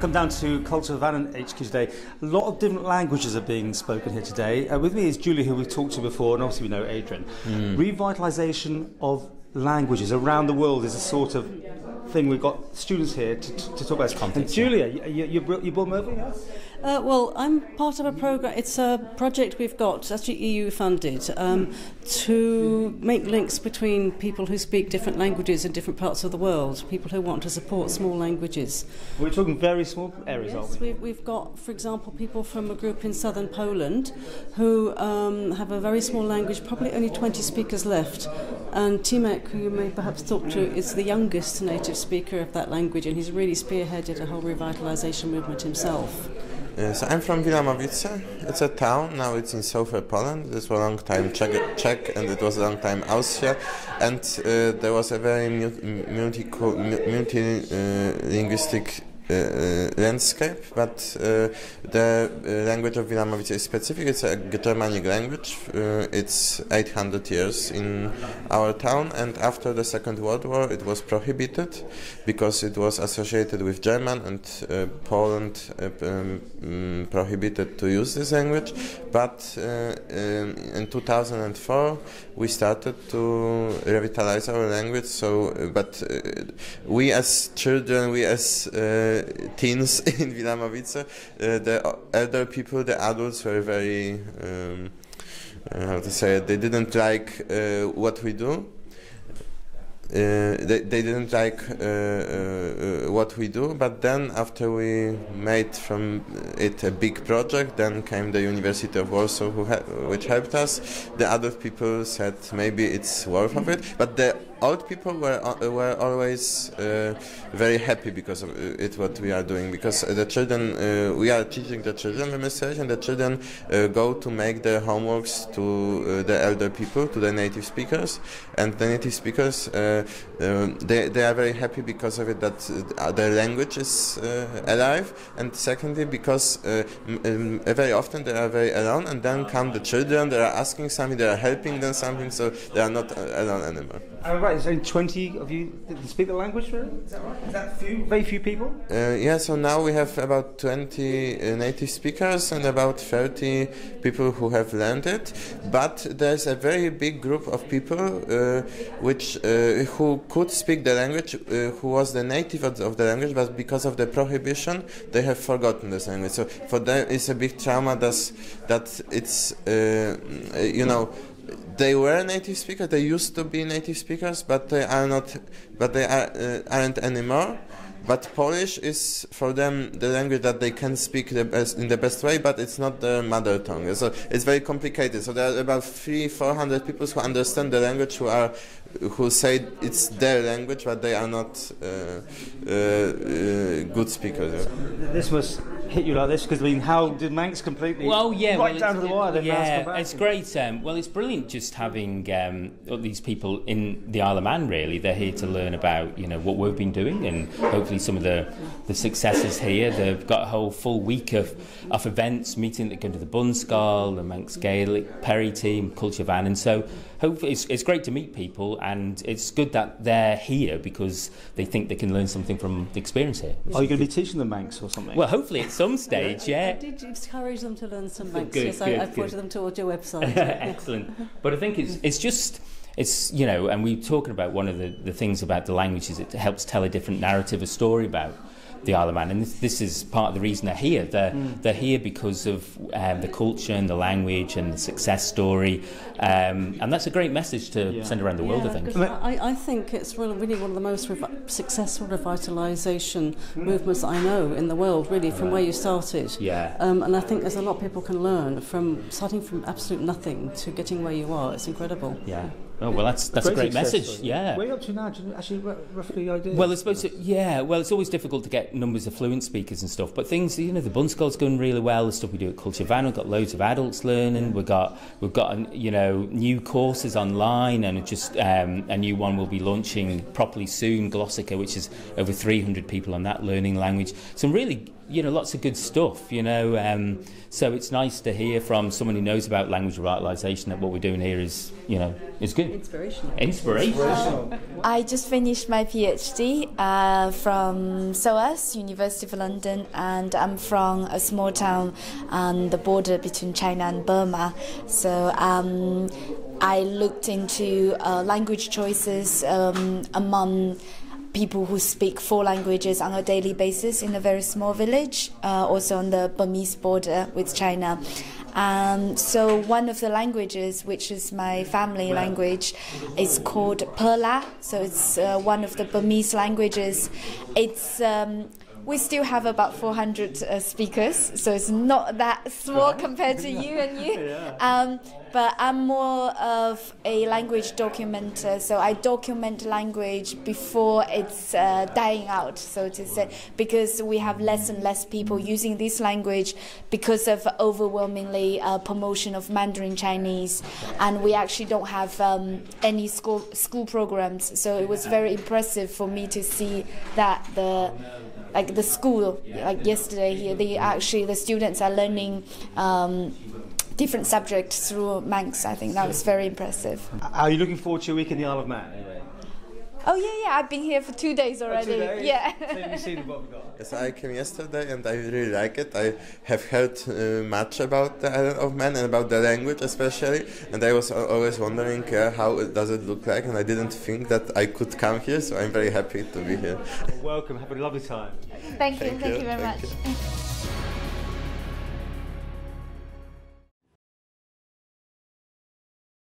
come down to Culture Vannin HQ today. A lot of different languages are being spoken here today. With me is Julie, who we've talked to before, and obviously we know Adrian. Revitalisation of languages around the world is a sort of thing. We've got students here to talk about. And Julia, you're born over, yes? Well, I'm part of a program. It's a project we've got, actually EU funded, to make links between people who speak different languages in different parts of the world, people who want to support small languages. We're talking very small areas, yes, aren't we? We've got, for example, people from a group in southern Poland who have a very small language, probably only 20 speakers left. And Timek, who you may perhaps talk to, is the youngest native speaker of that language, and he's really spearheaded a whole revitalisation movement himself. So I'm from Wilamowice. It's a town, now it's in southern Poland. This was a long time Czech and it was a long time Austria. And there was a very multi-linguistic landscape, but the language of Wilamowice is specific. It's a Germanic language. It's 800 years in our town, and after the Second World War it was prohibited because it was associated with German, and Poland prohibited to use this language. But in 2004 we started to revitalize our language. So, but we as children, we as teens in Wilamowice, the elder people, the adults were very, how to say it, they didn't like what we do. They didn't like what we do, but then after we made from it a big project, then came the University of Warsaw, which helped us. The other people said maybe it's worth of it, but the old people were always very happy because of it, what we are doing, because the children, we are teaching the children the message, and the children go to make their homeworks to the elder people, to the native speakers, and the native speakers they are very happy because of it, that their language is alive, and secondly because very often they are very alone, and then come the children, they are asking something, they are helping them something, so they are not alone anymore. Right, so 20 of you that speak the language, really? Is that right? Is that few? Very few people? Yeah, so now we have about 20 native speakers and about 30 people who have learned it. But there's a very big group of people who could speak the language, who was the native of the language, but because of the prohibition, they have forgotten this language. So for them, it's a big trauma that it's, you know, they were native speakers. They used to be native speakers, but they are not. But they aren't anymore. But Polish is for them the language that they can speak in the best way, but it's not their mother tongue. So it's very complicated. So there are about 300-400 people who understand the language, who say it's their language, but they are not good speakers. This must hit you like this, because I mean, how did Manx completely down to the wire? Yeah, it's great. Well, it's brilliant just having all these people in the Isle of Man. Really, they're here to learn about what we've been doing, and hopefully some of the successes here. They've got a whole full week of events, meeting that go to the Bunskal, the Manx Gaelic, Perry team, Culture Vannin. So hopefully it's great to meet people, and it's good that they're here because they think they can learn something from the experience here. Are you going to be teaching them Manx or something? Well, hopefully at some stage, yeah. I did encourage them to learn some Manx. Good, yes, good, I pointed them towards your website. Excellent. But I think it's and we're talking about one of the things about the language is it helps tell a different narrative, a story about the Isle of Man, and this is part of the reason they're here. They're here because of the culture and the language and the success story, and that's a great message to send around the world, I think. I think it's really one of the most successful revitalisation movements I know in the world, really, from where you started. Yeah. And I think there's a lot people can learn from starting from absolute nothing to getting where you are. It's incredible. Yeah. Oh, well, that's a great message. Story. Yeah. Where are you up to now? Do you actually roughly idea? Well, it's always difficult to get numbers of fluent speakers and stuff. But things, the Bunskal's going really well. The stuff we do at Culture Vannin, we've got loads of adults learning. We've got new courses online, and just a new one will be launching properly soon. Glossica, which is over 300 people on that learning language. Some really lots of good stuff, so it's nice to hear from someone who knows about language revitalisation that what we're doing here is good. Inspirational. I just finished my PhD from SOAS, University of London, and I'm from a small town on the border between China and Burma. So I looked into language choices among people who speak 4 languages on a daily basis in a very small village, also on the Burmese border with China. So one of the languages, which is my family language, is called Perla. So it's one of the Burmese languages. It's we still have about 400 speakers, so it's not that small compared to you and you. But I'm more of a language documenter, so I document language before it's dying out, so to say, because we have less and less people using this language because of overwhelmingly promotion of Mandarin Chinese, and we actually don't have any school programs. So it was very impressive for me to see that the school, like yesterday here, the students are learning different subjects through Manx. I think that was very impressive. Are you looking forward to your week in the Isle of Man anyway? Oh yeah, I've been here for 2 days already. 2 days? Yeah. So have you seen what we've got? Yes, I came yesterday and I really like it. I have heard much about the Isle of Man and about the language especially, and I was always wondering how does it look like, and I didn't think that I could come here, so I'm very happy to be here. Welcome, have a lovely time. Thank you very much.